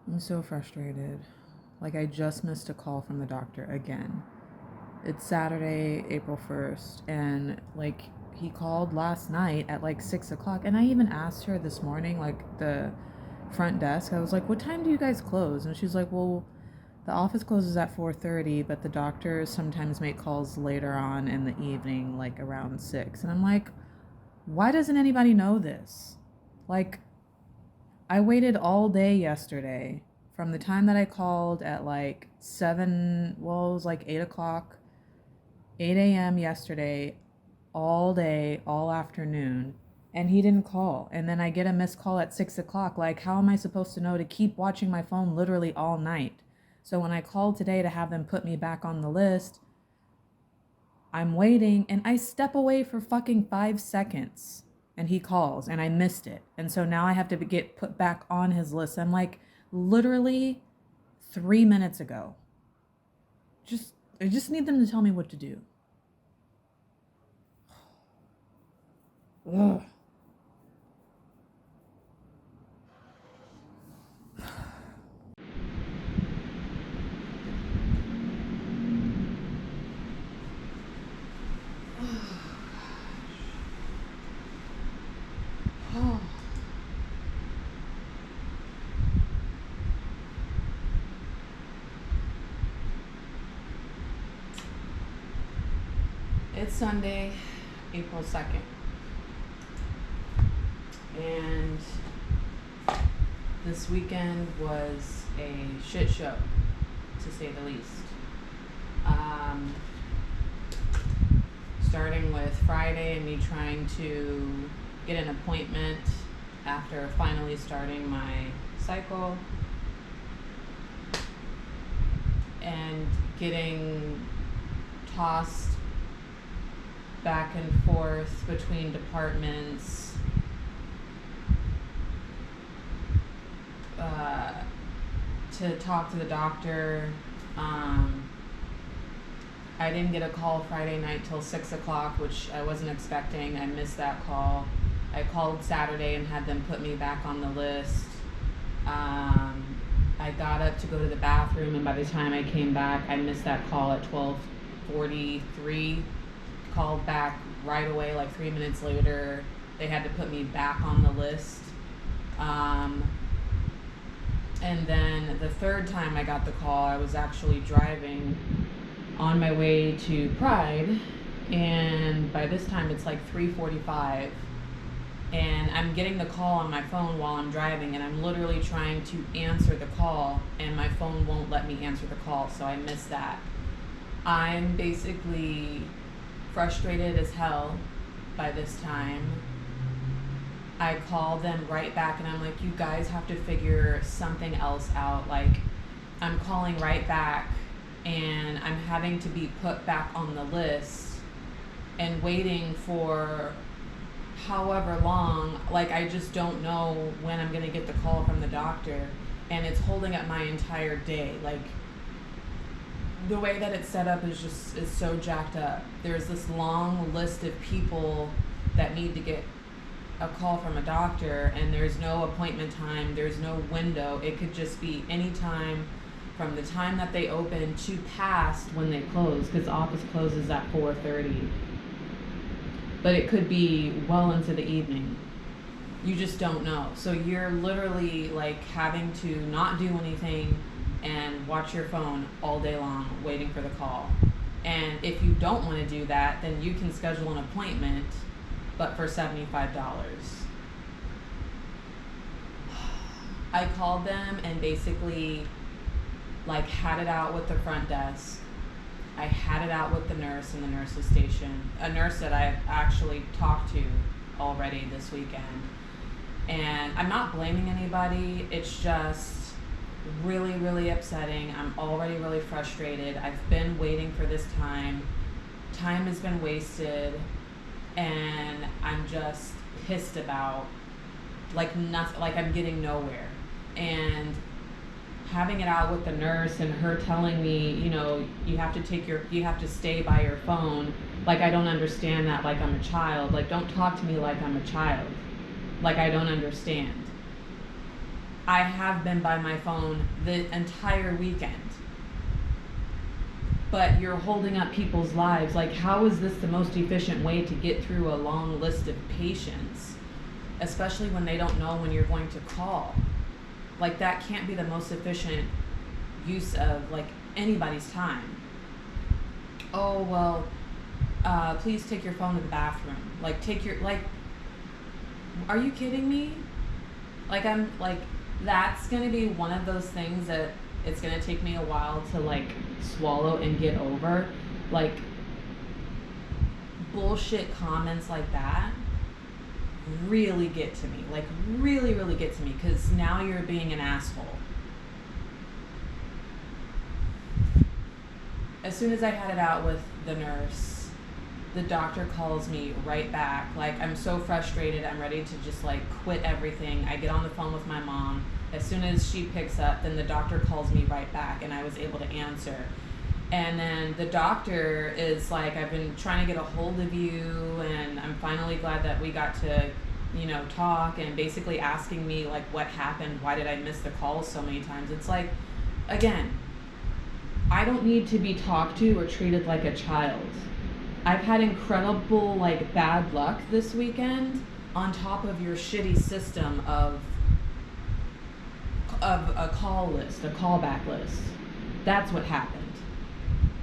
I'm so frustrated. Like, I just missed a call from the doctor again. It's Saturday, April 1st, and like, he called last night at like 6 o'clock. And I even asked her this morning, like, the front desk, I was like, what time do you guys close? And she's like, well, the office closes at 4:30, but the doctors sometimes make calls later on in the evening, like around 6. And I'm like, why doesn't anybody know this? Like, I waited all day yesterday from the time that I called at like 7, well, it was like 8 o'clock, 8 a.m. yesterday, all day, all afternoon, and he didn't call. And then I get a missed call at 6 o'clock. Like, how am I supposed to know to keep watching my phone literally all night? So when I called today to have them put me back on the list, I'm waiting and I step away for fucking 5 seconds and he calls and I missed it. And so now I have to get put back on his list. I'm like, literally 3 minutes ago. I just need them to tell me what to do. Ugh. Oh. It's Sunday, April 2nd. And this weekend was a shit show, to say the least. Starting with Friday and me trying to get an appointment after finally starting my cycle, and getting tossed back and forth between departments, to talk to the doctor. I didn't get a call Friday night till 6 o'clock, which I wasn't expecting. I missed that call. I called Saturday and had them put me back on the list. I got up to go to the bathroom, and by the time I came back, I missed that call at 12:43. Called back right away, like 3 minutes later. They had to put me back on the list. And then the third time I got the call, I was actually driving on my way to Pride, and by this time it's like 3:45, and I'm getting the call on my phone while I'm driving, and I'm literally trying to answer the call, and my phone won't let me answer the call, so I missed that. I'm basically frustrated as hell by this time. I called them right back and I'm like, you guys have to figure something else out. Like, I'm calling right back and I'm having to be put back on the list and waiting for however long. Like, I just don't know when I'm going to get the call from the doctor, and it's holding up my entire day. Like, the way that it's set up is so jacked up. There's this long list of people that need to get a call from a doctor, and there's no appointment time, there's no window. It could just be any time from the time that they open to past when they close, because the office closes at 4:30. But it could be well into the evening. You just don't know. So you're literally like having to not do anything and watch your phone all day long waiting for the call. And if you don't want to do that, then you can schedule an appointment, but for $75. I called them and basically like had it out with the front desk. I had it out with the nurse in the nurse's station, a nurse that I've actually talked to already this weekend. And I'm not blaming anybody. It's just really, really upsetting. I'm already really frustrated. I've been waiting for this time. Time has been wasted. And I'm just pissed about like nothing, like I'm getting nowhere. And having it out with the nurse and her telling me, you know, you have to stay by your phone. Like, I don't understand that. Like, I'm a child. Like, don't talk to me like I'm a child. Like, I don't understand. I have been by my phone the entire weekend. But you're holding up people's lives. Like, how is this the most efficient way to get through a long list of patients? Especially when they don't know when you're going to call. Like, that can't be the most efficient use of, like, anybody's time. Oh, well, please take your phone to the bathroom. Like, are you kidding me? Like, that's gonna be one of those things that it's gonna take me a while to, like, swallow and get over. Like, bullshit comments like that really get to me. Like, really, really get to me, because now you're being an asshole. As soon as I had it out with the nurse, the doctor calls me right back. Like, I'm so frustrated. I'm ready to just, like, quit everything. I get on the phone with my mom. As soon as she picks up, then the doctor calls me right back, and I was able to answer. And then the doctor is like, I've been trying to get a hold of you, and I'm finally glad that we got to, talk, and basically asking me, like, what happened? Why did I miss the calls so many times? It's like, again, I don't need to be talked to or treated like a child. I've had incredible, like, bad luck this weekend on top of your shitty system of a call list, a callback list. That's what happened.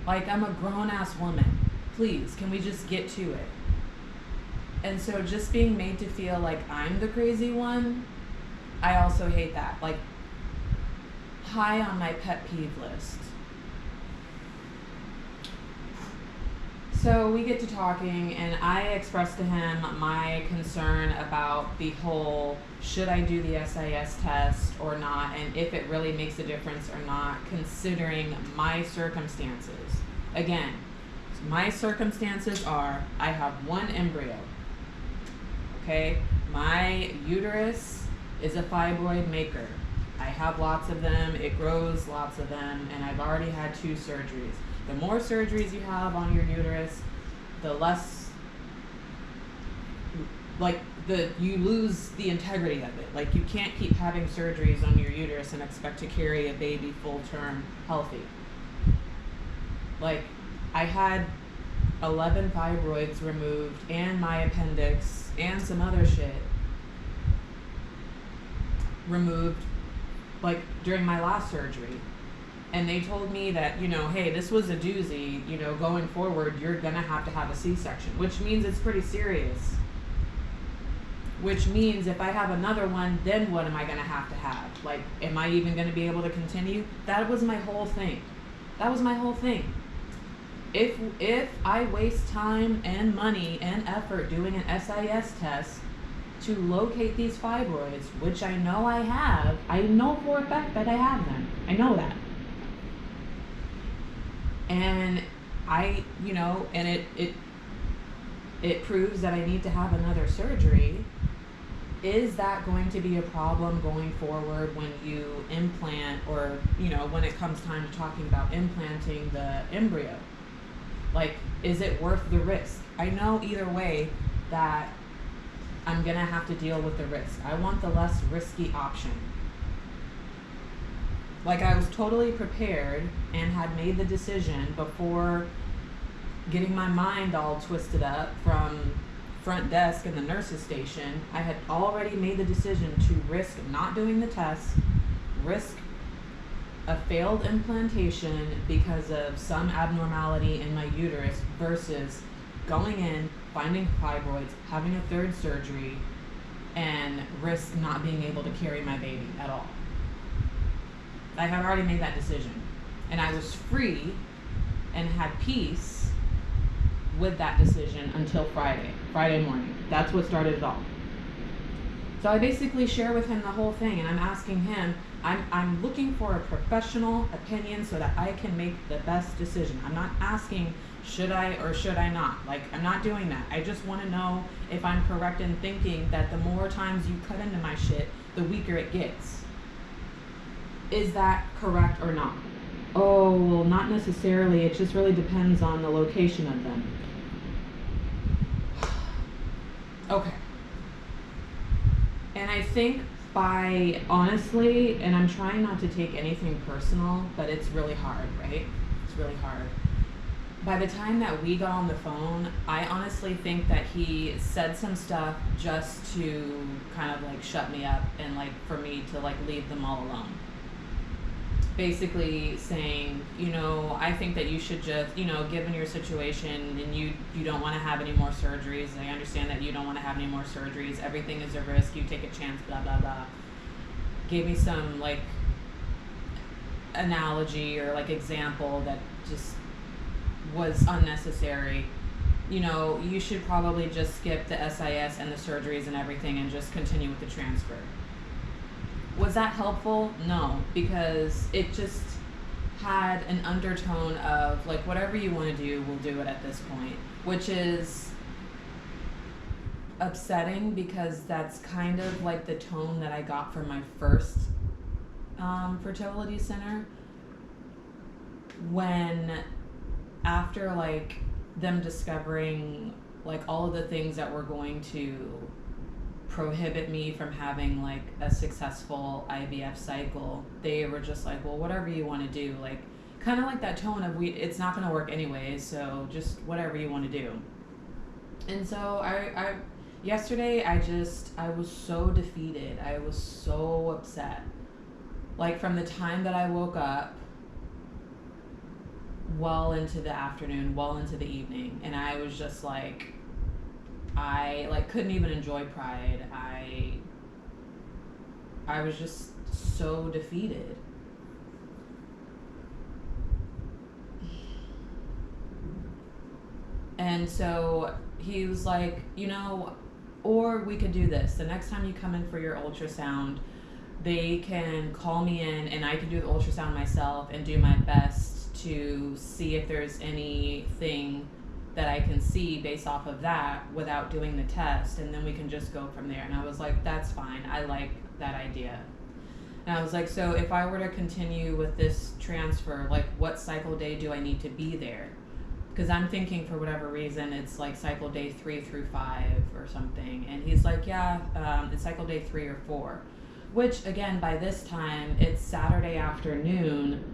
Like, I'm a grown-ass woman. Please, can we just get to it? And so just being made to feel like I'm the crazy one, I also hate that. Like, high on my pet peeve list. So we get to talking, and I expressed to him my concern about the whole, should I do the SIS test or not, and if it really makes a difference or not, considering my circumstances. Again, my circumstances are, I have one embryo, okay? My uterus is a fibroid maker. I have lots of them, it grows lots of them, and I've already had 2 surgeries. The more surgeries you have on your uterus, the less, like, you lose the integrity of it. Like, you can't keep having surgeries on your uterus and expect to carry a baby full term healthy. Like, I had 11 fibroids removed, and my appendix, and some other shit removed, like, during my last surgery. And they told me that, hey, this was a doozy, going forward, you're gonna have to have a C-section, which means it's pretty serious. Which means if I have another one, then what am I gonna have to have? Like, am I even gonna be able to continue? That was my whole thing. If I waste time and money and effort doing an SIS test to locate these fibroids, which I know I have, I know for a fact that I have them. I know that. And and it proves that I need to have another surgery. Is that going to be a problem going forward when you implant, or, when it comes time to talking about implanting the embryo? Like, is it worth the risk? I know either way that I'm gonna have to deal with the risk. I want the less risky option. Like, I was totally prepared and had made the decision before getting my mind all twisted up from front desk in the nurse's station. I had already made the decision to risk not doing the test, risk a failed implantation because of some abnormality in my uterus, versus going in, finding fibroids, having a 3rd surgery, and risk not being able to carry my baby at all. I had already made that decision, and I was free and had peace with that decision until Friday morning. That's what started it all. So I basically share with him the whole thing, and I'm asking him, I'm looking for a professional opinion so that I can make the best decision. I'm not asking, should I or should I not? Like, I'm not doing that. I just want to know if I'm correct in thinking that the more times you cut into my shit, the weaker it gets. Is that correct or not? Oh, well, not necessarily. It just really depends on the location of them. Okay. And I think by honestly, and I'm trying not to take anything personal, but it's really hard, right? It's really hard. By the time that we got on the phone, I honestly think that he said some stuff just to kind of like shut me up and like for me to like leave them all alone. Basically saying, I think that you should just, given your situation and you don't want to have any more surgeries. I understand that you don't want to have any more surgeries. Everything is a risk. You take a chance, blah, blah, blah. Gave me some like analogy or like example that just was unnecessary. You should probably just skip the SIS and the surgeries and everything and just continue with the transfer. Was that helpful? No, because it just had an undertone of like, whatever you want to do, we'll do it at this point, which is upsetting because that's kind of like the tone that I got from my first fertility center, when after like them discovering like all of the things that were going to prohibit me from having like a successful IVF cycle, they were just like, well, whatever you want to do, like kind of like that tone of it's not going to work anyway, so just whatever you want to do. And so I yesterday I was so defeated. I was so upset. Like from the time that I woke up well into the afternoon, well into the evening, and I was just like, I like couldn't even enjoy Pride. I was just so defeated. And so he was like, or we could do this. The next time you come in for your ultrasound, they can call me in and I can do the ultrasound myself and do my best to see if there's anything that I can see based off of that without doing the test, and then we can just go from there. And I was like, that's fine. I like that idea. And I was like, so if I were to continue with this transfer, like what cycle day do I need to be there? Because I'm thinking for whatever reason it's like cycle day 3 through 5 or something. And he's like, yeah, it's cycle day 3 or 4. Which again, by this time, it's Saturday afternoon,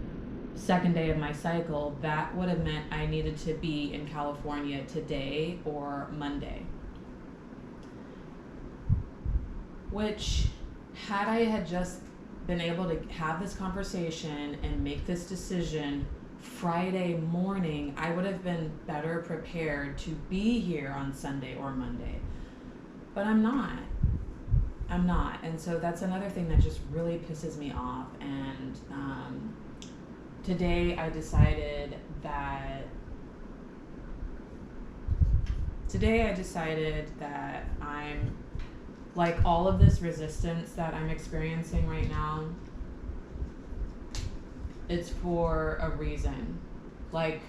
second day of my cycle. That would have meant I needed to be in California today or Monday. Which, had I had just been able to have this conversation and make this decision Friday morning, I would have been better prepared to be here on Sunday or Monday. But I'm not. And so that's another thing that just really pisses me off. And today I decided that I'm like, all of this resistance that I'm experiencing right now, it's for a reason. Like,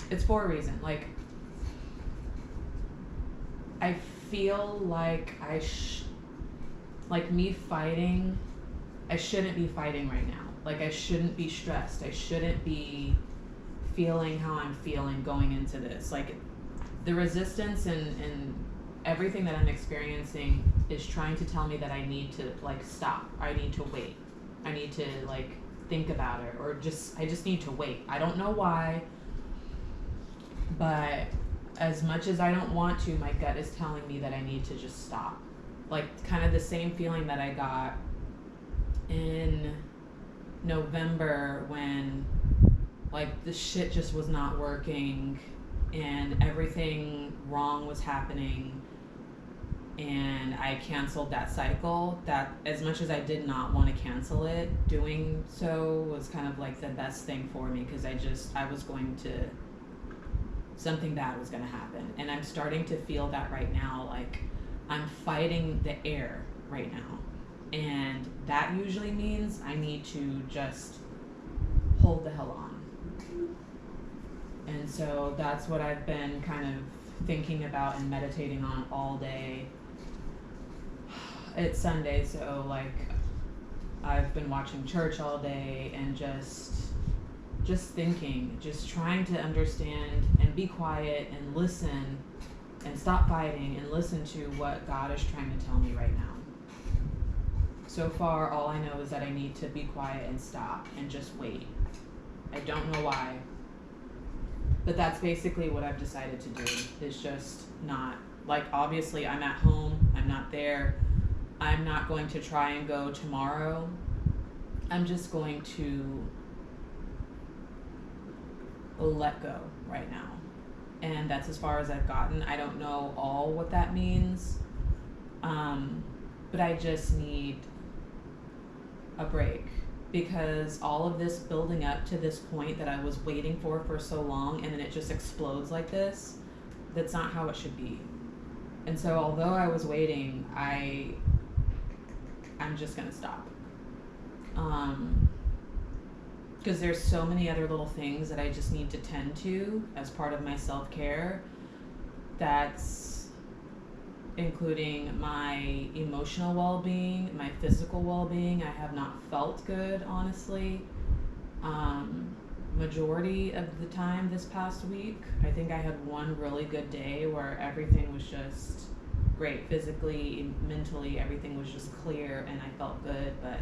it's for a reason. Like, I feel like me fighting, I shouldn't be fighting right now. Like, I shouldn't be stressed. I shouldn't be feeling how I'm feeling going into this. Like, the resistance and everything that I'm experiencing is trying to tell me that I need to, like, stop. I need to wait. I need to, like, think about it, or I just need to wait. I don't know why, but as much as I don't want to, my gut is telling me that I need to just stop. Like, kind of the same feeling that I got in November when, like, the shit just was not working and everything wrong was happening, and I canceled that cycle. That, as much as I did not want to cancel it, doing so was kind of like the best thing for me, because something bad was going to happen. And I'm starting to feel that right now. Like, I'm fighting the air right now. And that usually means I need to just hold the hell on. And so that's what I've been kind of thinking about and meditating on all day. It's Sunday, so like I've been watching church all day and just thinking, just trying to understand and be quiet and listen and stop fighting and listen to what God is trying to tell me right now. So far, all I know is that I need to be quiet and stop and just wait. I don't know why, but that's basically what I've decided to do, is just not, like, obviously I'm at home, I'm not there, I'm not going to try and go tomorrow. I'm just going to let go right now. And that's as far as I've gotten. I don't know all what that means, but I just need a break, because all of this building up to this point that I was waiting for so long, and then it just explodes like this, that's not how it should be. And so although I was waiting, I'm just gonna stop. Because there's so many other little things that I just need to tend to as part of my self-care. That's including my emotional well-being, my physical well-being. I have not felt good, honestly. Majority of the time this past week, I think I had one really good day where everything was just great. Physically, mentally, everything was just clear and I felt good. But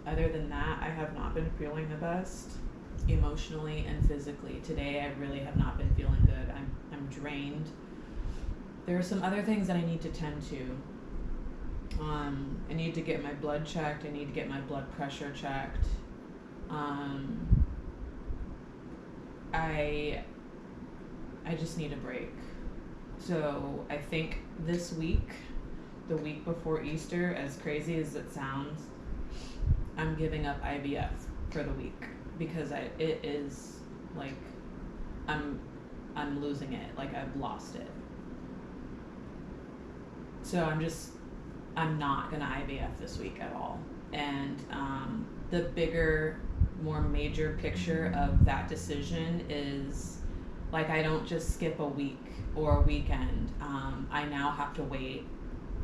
other than that, I have not been feeling the best emotionally and physically. Today, I really have not been feeling good. I'm drained. There are some other things that I need to tend to. I need to get my blood checked. I need to get my blood pressure checked. I just need a break. So I think this week, the week before Easter, as crazy as it sounds, I'm giving up IVF for the week, because it is like I'm losing it. Like, I've lost it. So I'm not gonna IVF this week at all. And the bigger, more major picture of that decision is, like, I don't just skip a week or a weekend. I now have to wait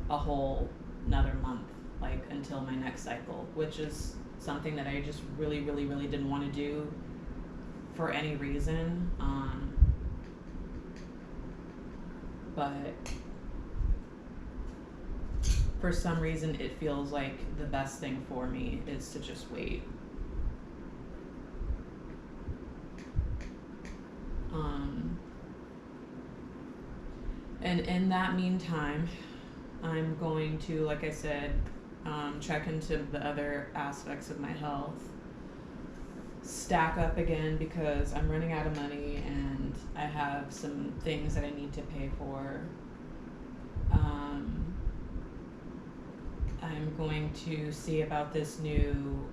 a whole another month, like, until my next cycle, which is something that I just really, really, really didn't want to do for any reason. But for some reason, it feels like the best thing for me is to just wait. And in that meantime, I'm going to, like I said, check into the other aspects of my health, stack up again, because I'm running out of money and I have some things that I need to pay for. I'm going to see about this new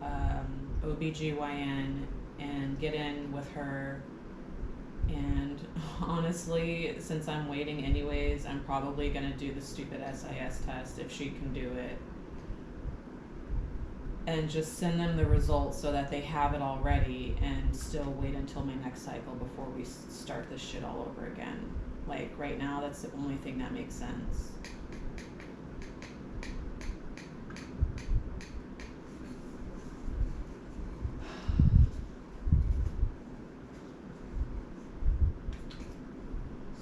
OBGYN and get in with her. And honestly, since I'm waiting anyways, I'm probably going to do the stupid SIS test if she can do it. And just send them the results so that they have it already, and still wait until my next cycle before we start this shit all over again. Like, right now, that's the only thing that makes sense.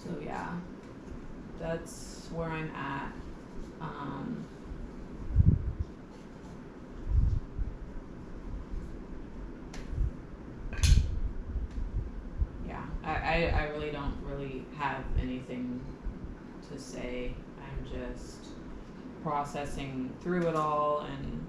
So yeah, that's where I'm at. Yeah, I really don't really have anything to say. I'm just processing through it all and